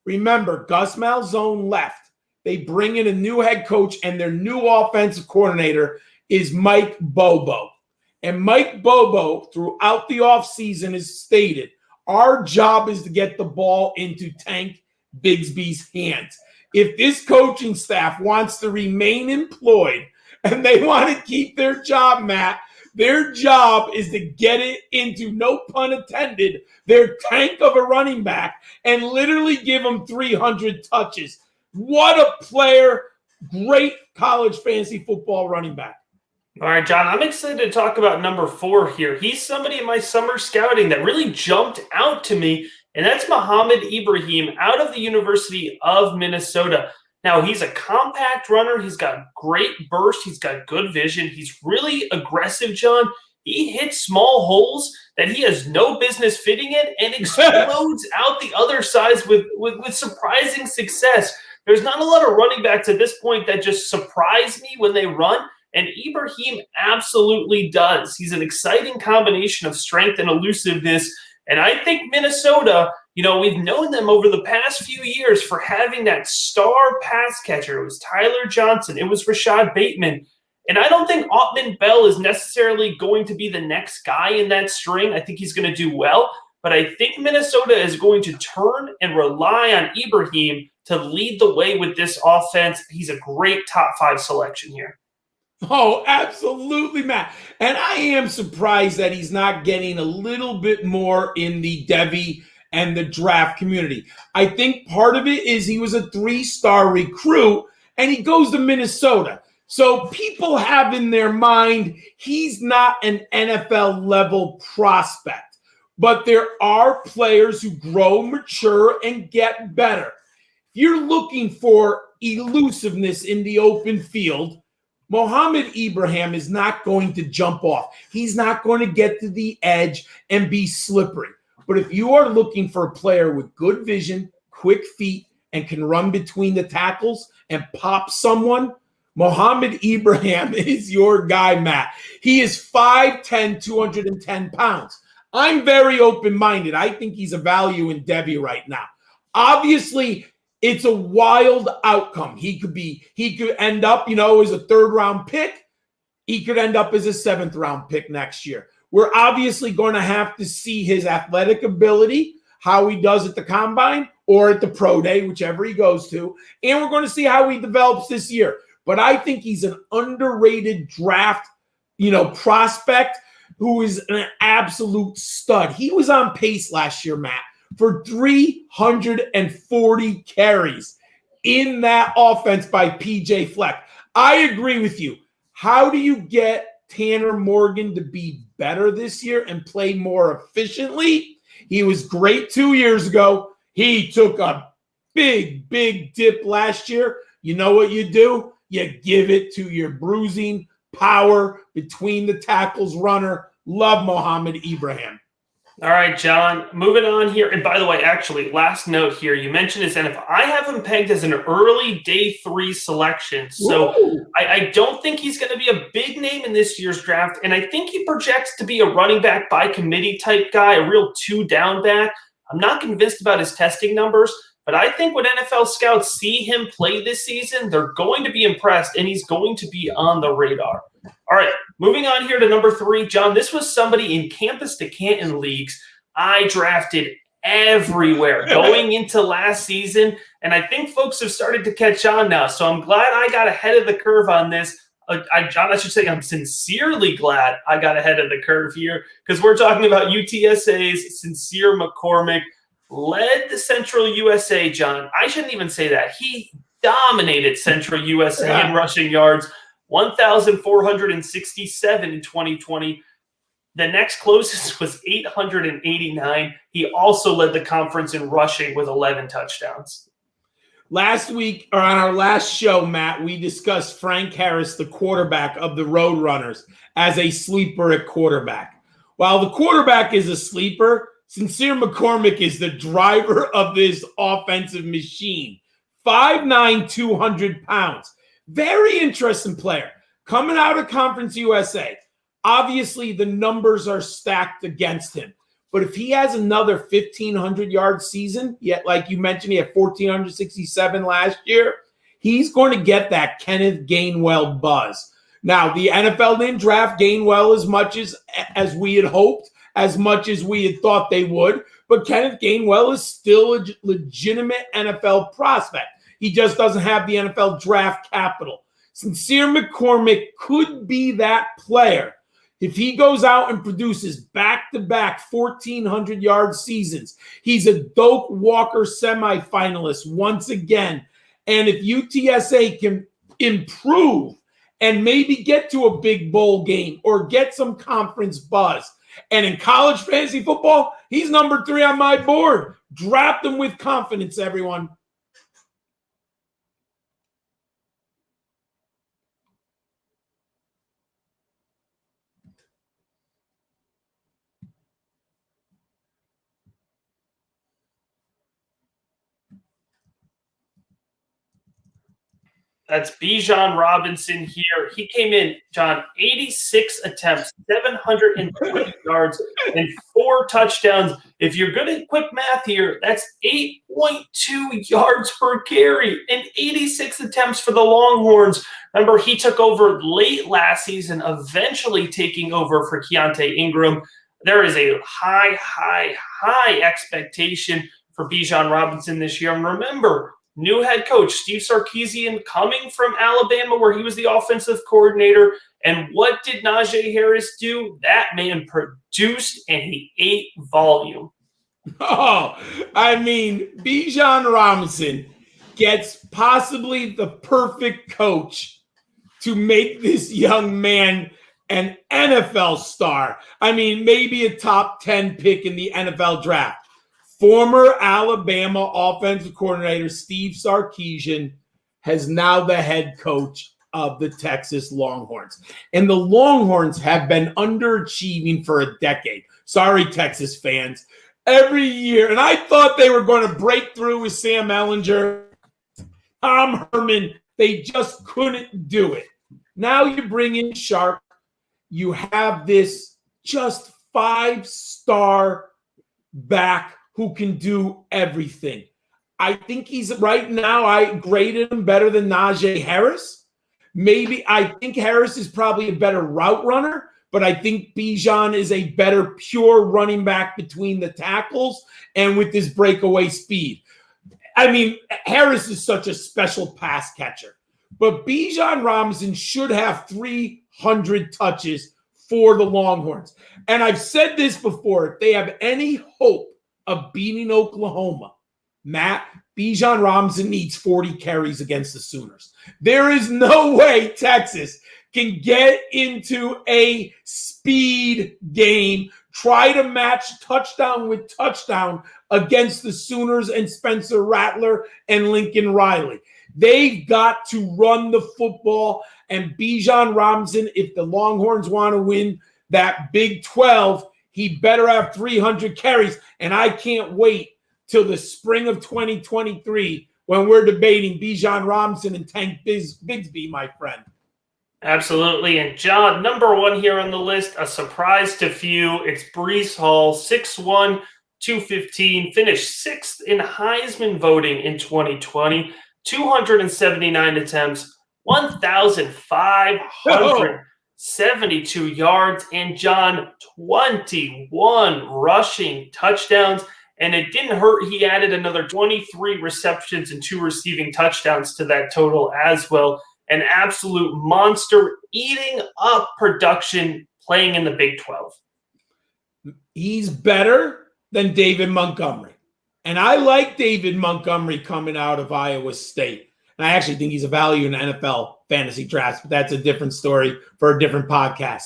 S3: Remember, Gus Malzahn left. They bring in a new head coach, and their new offensive coordinator is Mike Bobo. And Mike Bobo, throughout the offseason, has stated, our job is to get the ball into Tank Bigsby's hands. If this coaching staff wants to remain employed and they want to keep their job, Matt, their job is to get it into, no pun intended, their tank of a running back and literally give him 300 touches. What a player. Great college fantasy football running back.
S2: All right, John, I'm excited to talk about number 4 here. He's somebody in my summer scouting that really jumped out to me, and that's Mohamed Ibrahim out of the University of Minnesota. Now, he's a compact runner. He's got great burst. He's got good vision. He's really aggressive, John. He hits small holes that he has no business fitting in and explodes out the other sides with surprising success. There's not a lot of running backs at this point that just surprise me when they run, and Ibrahim absolutely does. He's an exciting combination of strength and elusiveness, and I think Minnesota, we've known them over the past few years for having that star pass catcher. It was Tyler Johnson. It was Rashad Bateman. And I don't think Ottman Bell is necessarily going to be the next guy in that string. I think he's going to do well. But I think Minnesota is going to turn and rely on Ibrahim to lead the way with this offense. He's a great top 5 selection here.
S3: Oh, absolutely, Matt. And I am surprised that he's not getting a little bit more in the devy and the draft community. I think part of it is he was a 3-star recruit and he goes to Minnesota. So people have in their mind he's not an NFL level prospect, but there are players who grow, mature, and get better. If you're looking for elusiveness in the open field, Mohamed Ibrahim is not going to jump off. He's not going to get to the edge and be slippery. But if you are looking for a player with good vision, quick feet, and can run between the tackles and pop someone, Mohamed Ibrahim is your guy, Matt. He is 5'10", 210 pounds. I'm very open-minded. I think he's a value in devy right now. Obviously, it's a wild outcome. He could end up, as a 3rd-round pick. He could end up as a 7th-round pick next year. We're obviously going to have to see his athletic ability, how he does at the combine or at the pro day, whichever he goes to. And we're going to see how he develops this year. But I think he's an underrated draft, prospect who is an absolute stud. He was on pace last year, Matt, for 340 carries in that offense by PJ Fleck. I agree with you. How do you get Tanner Morgan to be better this year and play more efficiently? He was great 2 years ago. He took a big dip last year, you know what you do? You give it to your bruising power between the tackles runner. Love Mohammed Ibrahim.
S2: All right, John, moving on here. And by the way, actually, last note here, you mentioned his NFL. I have him pegged as an early day 3 selection. So I don't think he's going to be a big name in this year's draft. And I think he projects to be a running back by committee type guy, a real 2-down back. I'm not convinced about his testing numbers, but I think when NFL scouts see him play this season, they're going to be impressed, and he's going to be on the radar. All right, moving on here to number 3. John, this was somebody in Campus to Canton leagues I drafted everywhere going into last season, and I think folks have started to catch on now, so I'm glad I got ahead of the curve on this. John, I should say I'm sincerely glad I got ahead of the curve here, because we're talking about UTSA's Sincere McCormick, led the Central USA, John. I shouldn't even say that. He dominated Central USA in rushing yards, 1,467 in 2020. The next closest was 889. He also led the conference in rushing with 11 touchdowns.
S3: Last week, or on our last show, Matt, we discussed Frank Harris, the quarterback of the Roadrunners, as a sleeper at quarterback. While the quarterback is a sleeper, Sincere McCormick is the driver of this offensive machine. 5'9", 200 pounds. Very interesting player. Coming out of Conference USA, obviously the numbers are stacked against him. But if he has another 1,500-yard season, yet like you mentioned, he had 1,467 last year, he's going to get that Kenneth Gainwell buzz. Now, the NFL didn't draft Gainwell as much as we had hoped, as much as we had thought they would, but Kenneth Gainwell is still a legitimate NFL prospect. He just doesn't have the NFL draft capital. Sincere McCormick could be that player. If he goes out and produces back-to-back 1,400-yard seasons, he's a Doak Walker semifinalist once again. And if UTSA can improve and maybe get to a big bowl game or get some conference buzz, and in college fantasy football, he's number 3 on my board. Draft him with confidence, everyone.
S2: That's Bijan Robinson here. He came in, John, 86 attempts, 720 yards, and 4 touchdowns. If you're good at quick math here, that's 8.2 yards per carry and 86 attempts for the Longhorns. Remember, he took over late last season, eventually taking over for Keontae Ingram. There is a high expectation for Bijan Robinson this year. And remember, new head coach Steve Sarkisian coming from Alabama, where he was the offensive coordinator. And what did Najee Harris do? That man produced and he ate volume.
S3: Oh, I mean, Bijan Robinson gets possibly the perfect coach to make this young man an NFL star. I mean, maybe a top 10 pick in the NFL draft. Former Alabama offensive coordinator Steve Sarkisian has now the head coach of the Texas Longhorns. And the Longhorns have been underachieving for a decade. Sorry, Texas fans. Every year, and I thought they were going to break through with Sam Ehlinger, Tom Herman. They just couldn't do it. Now you bring in Sharp. You have this just 5-star back who can do everything. I think he's right now, I graded him better than Najee Harris. Maybe I think Harris is probably a better route runner, but I think Bijan is a better pure running back between the tackles and with his breakaway speed. I mean, Harris is such a special pass catcher, but Bijan Robinson should have 300 touches for the Longhorns. And I've said this before, if they have any hope of beating Oklahoma, Matt, Bijan Robinson needs 40 carries against the Sooners. There is no way Texas can get into a speed game, try to match touchdown with touchdown against the Sooners and Spencer Rattler and Lincoln Riley. They've got to run the football, and Bijan Robinson, if the Longhorns want to win that Big 12, he better have 300 carries, and I can't wait till the spring of 2023 when we're debating Bijan Robinson and Tank Bigsby, my friend.
S2: Absolutely. And John, number one here on the list, a surprise to few. It's Breece Hall, 6'1", 215, finished sixth in Heisman voting in 2020, 279 attempts, 1,572 yards, and John, 21 rushing touchdowns. And it didn't hurt. He added another 23 receptions and 2 receiving touchdowns to that total as well. An absolute monster, eating up production, playing in the Big 12.
S3: He's better than David Montgomery. And I like David Montgomery coming out of Iowa State. And I actually think he's a value in NFL fantasy drafts, but that's a different story for a different podcast.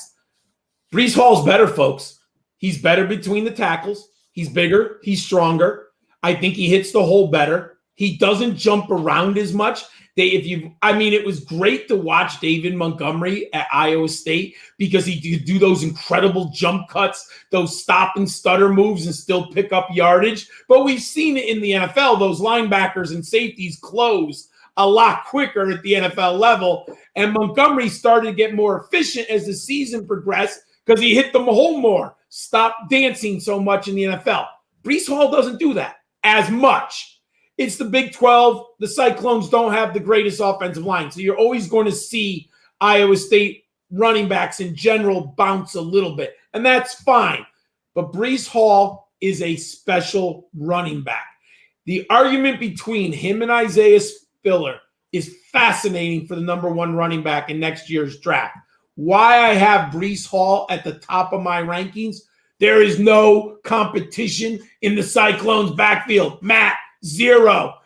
S3: Breece Hall's better, folks. He's better between the tackles. He's bigger. He's stronger. I think he hits the hole better. He doesn't jump around as much. It was great to watch David Montgomery at Iowa State because he could do those incredible jump cuts, those stop and stutter moves and still pick up yardage. But we've seen it in the NFL. Those linebackers and safeties close a lot quicker at the NFL level. And Montgomery started to get more efficient as the season progressed because he hit the hole more. Stop dancing so much in the NFL. Breece Hall doesn't do that as much. It's the Big 12. The Cyclones don't have the greatest offensive line. So you're always going to see Iowa State running backs in general bounce a little bit. And that's fine. But Breece Hall is a special running back. The argument between him and Isaiah Spiller is fascinating for the number one running back in next year's draft. Why I have Breece Hall at the top of my rankings, there is no competition in the Cyclones backfield. Matt, zero.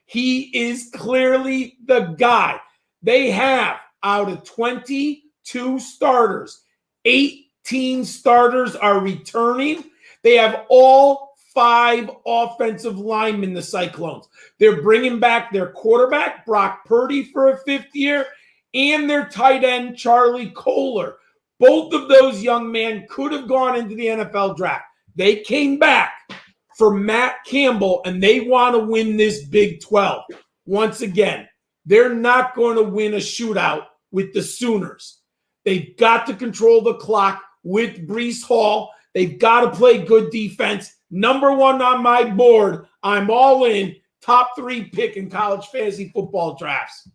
S3: He is clearly the guy. They have, out of 22 starters, 18 starters are returning. They have all 5 offensive linemen, the Cyclones. They're bringing back their quarterback, Brock Purdy, for a 5th year, and their tight end, Charlie Kohler. Both of those young men could have gone into the NFL draft. They came back for Matt Campbell, and they want to win this Big 12. Once again, they're not going to win a shootout with the Sooners. They've got to control the clock with Breece Hall. They've got to play good defense. Number one on my board. I'm all in. Top 3 pick in college fantasy football drafts.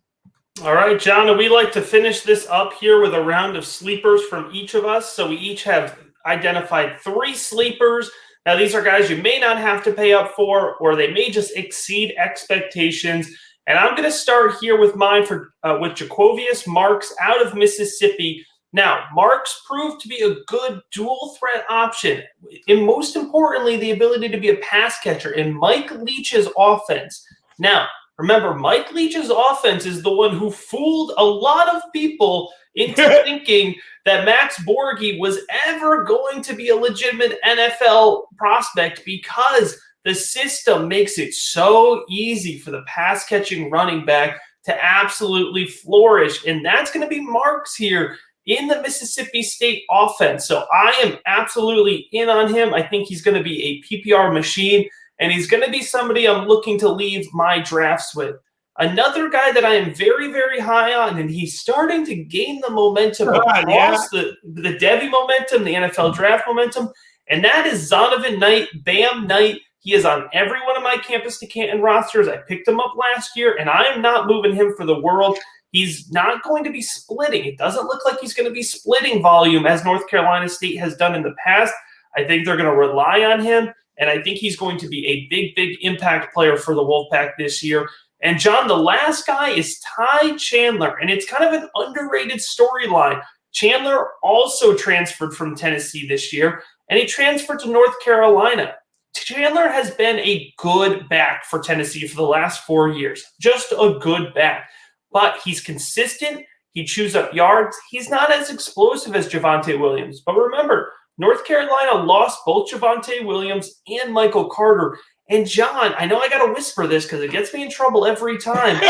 S2: All right, John, and we like to finish this up here with a round of sleepers from each of us. So we each have identified 3 sleepers. Now, these are guys you may not have to pay up for, or they may just exceed expectations. And I'm going to start here with mine with Jacovius Marks out of Mississippi. Now, Marks proved to be a good dual threat option, and most importantly, the ability to be a pass catcher in Mike Leach's offense. Now, remember, Mike Leach's offense is the one who fooled a lot of people into thinking that Max Borghi was ever going to be a legitimate NFL prospect because the system makes it so easy for the pass-catching running back to absolutely flourish. And that's going to be Marks here in the Mississippi State offense. So I am absolutely in on him. I think he's going to be a PPR machine. And he's going to be somebody I'm looking to leave my drafts with. Another guy that I am very, very high on, and he's starting to gain the momentum across the devy momentum, the NFL draft momentum, and that is Zonovan Knight, Bam Knight. He is on every one of my Campus to Canton rosters. I picked him up last year, and I am not moving him for the world. He's not going to be splitting. It doesn't look like he's going to be splitting volume as North Carolina State has done in the past. I think they're going to rely on him. And I think he's going to be a big, big impact player for the Wolfpack this year. And, John, the last guy is Ty Chandler, and it's kind of an underrated storyline. Chandler also transferred from Tennessee this year, and he transferred to North Carolina. Chandler has been a good back for Tennessee for the last 4 years, just a good back. But he's consistent. He chews up yards. He's not as explosive as Javonte Williams. But remember, North Carolina lost both Javonte Williams and Michael Carter. And John, I know I got to whisper this because it gets me in trouble every time,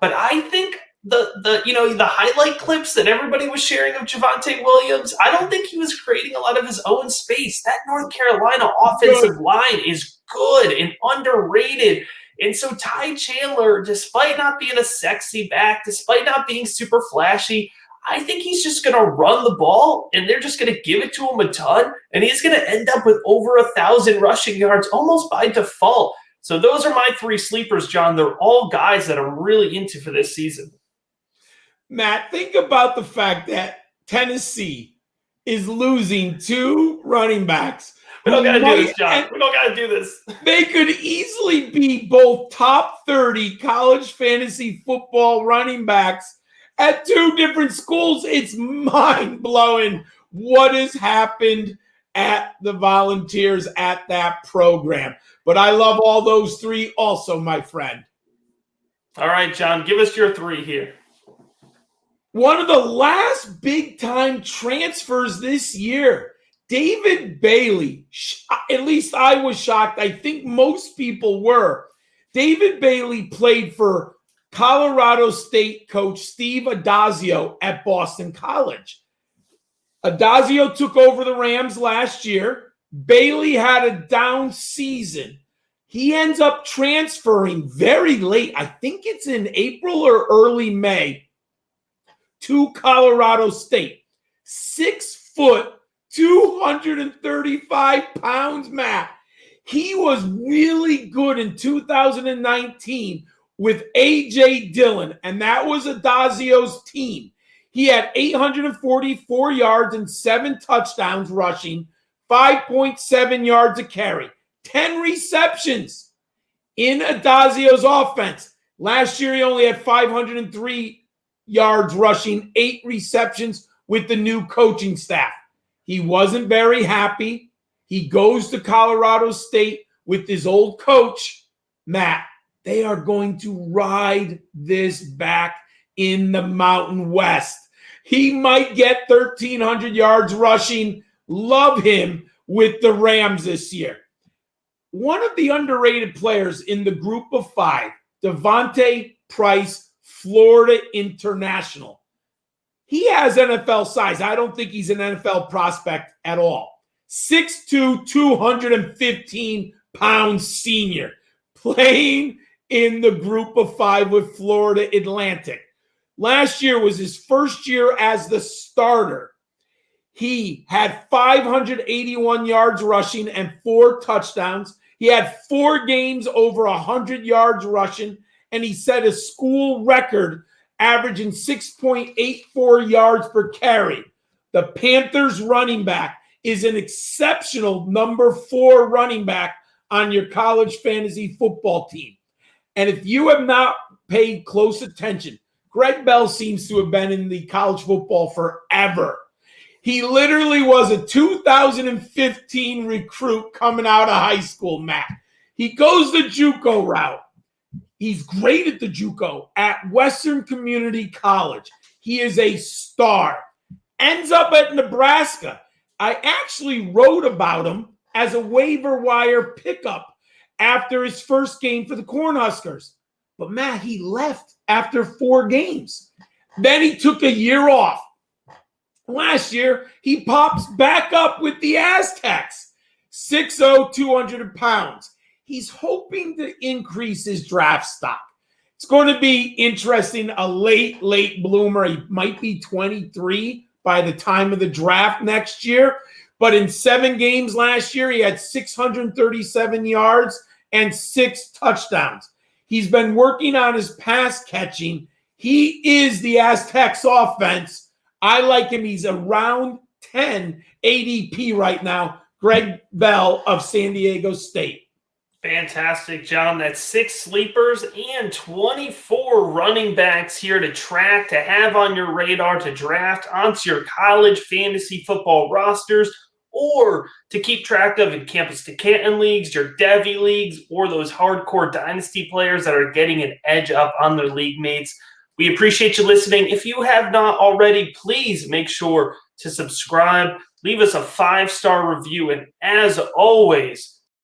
S2: but I think the highlight clips that everybody was sharing of Javonte Williams, I don't think he was creating a lot of his own space. That North Carolina offensive line is good and underrated. And so Ty Chandler, despite not being a sexy back, despite not being super flashy, I think he's just going to run the ball, and they're just going to give it to him a ton, and he's going to end up with over 1,000 rushing yards almost by default. So those are my 3 sleepers, John. They're all guys that I'm really into for this season.
S3: Matt, think about the fact that Tennessee is losing 2 running backs.
S2: We don't got to do this, John. We don't got to do this.
S3: They could easily be both top 30 college fantasy football running backs at 2 different schools. It's mind-blowing what has happened at the Volunteers at that program. But I love all those 3 also, my friend.
S2: All right, John, give us your 3 here.
S3: One of the last big-time transfers this year, David Bailey. At least I was shocked. I think most people were. David Bailey played for Colorado State coach Steve Adazio at Boston College. Adazio took over the Rams last year. Bailey had a down season. He ends up transferring very late. I think it's in April or early May to Colorado State. 6 foot, 235 pounds, Matt. He was really good in 2019 with A.J. Dillon, and that was Adazio's team. He had 844 yards and 7 touchdowns rushing, 5.7 yards a carry, 10 receptions in Adazio's offense. Last year, he only had 503 yards rushing, 8 receptions with the new coaching staff. He wasn't very happy. He goes to Colorado State with his old coach, Matt. They are going to ride this back in the Mountain West. He might get 1,300 yards rushing. Love him with the Rams this year. One of the underrated players in the group of 5, Devontae Price, Florida International. He has NFL size. I don't think he's an NFL prospect at all. 6'2", 215-pound senior, playing in the group of 5 with Florida Atlantic. Last year was his first year as the starter. He had 581 yards rushing and 4 touchdowns. He had 4 games over 100 yards rushing, and he set a school record averaging 6.84 yards per carry. The Panthers running back is an exceptional number 4 running back on your college fantasy football team. And if you have not paid close attention, Greg Bell seems to have been in the college football forever. He literally was a 2015 recruit coming out of high school, Matt. He goes the JUCO route. He's great at the JUCO at Western Community College. He is a star. Ends up at Nebraska. I actually wrote about him as a waiver wire pickup after his first game for the Cornhuskers. But, Matt, he left after 4 games. Then he took a year off. Last year, he pops back up with the Aztecs. 6'0", 200 pounds. He's hoping to increase his draft stock. It's going to be interesting. A late bloomer. He might be 23 by the time of the draft next year. But in 7 games last year, he had 637 yards and 6 touchdowns. He's been working on his pass catching. He is the Aztecs offense. I like him. He's around 10 ADP right now. Greg Bell of San Diego State.
S2: Fantastic, John. That's 6 sleepers and 24 running backs here to track, to have on your radar, to draft onto your college fantasy football rosters, or to keep track of in Campus to Canton leagues, your devy leagues, or those hardcore dynasty players that are getting an edge up on their league mates. We appreciate you listening. If you have not already, please make sure to subscribe leave us a 5-star review. And as always,